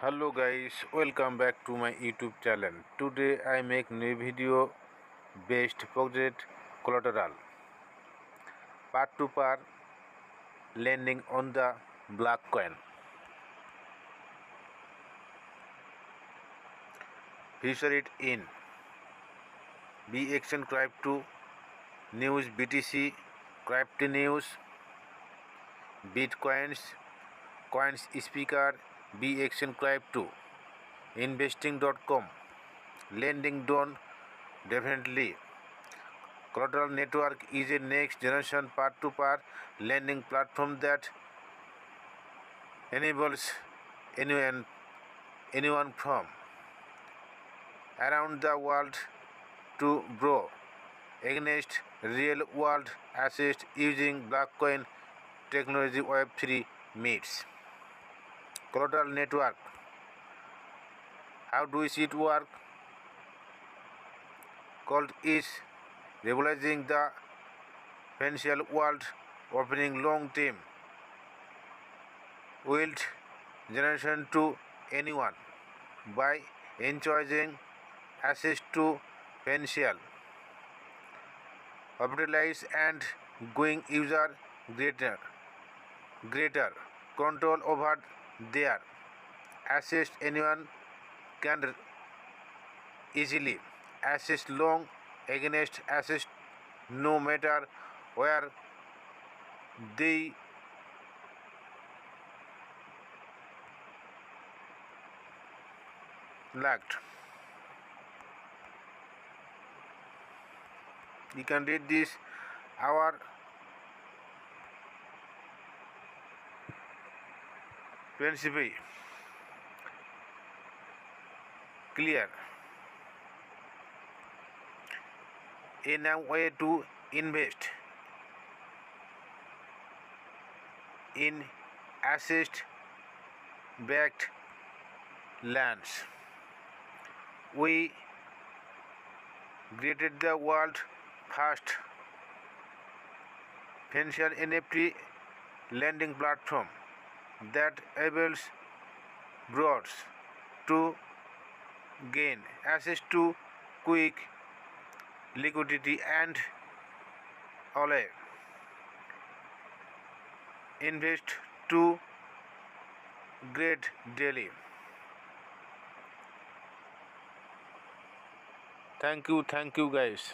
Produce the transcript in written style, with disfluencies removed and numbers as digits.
Hello guys, welcome back to my YouTube channel. Today I make new video based project Collateral part to part lending on the Bitcoin. Feature it in BXN Crypto News BTC Crypto News Bitcoins Coins Speaker BXN Crypto Investing.com Lending Done definitely. Collateral Network is a next generation part-to-part lending platform that enables anyone from around the world to borrow against real-world assets using blockchain technology. Web3 meets Collateral Network. How does it work? Cold is revolutionizing the financial world, offering long-term wealth generation to anyone by encouraging access to financial opportunities and giving user greater control over their assets. Anyone can easily access long against assets no matter where they lacked. You can read this our principle clear. A way to invest in asset backed lands. We created the world first financial NFT lending platform that enables borrowers to gain access to quick liquidity and allow invest to great daily. Thank you guys.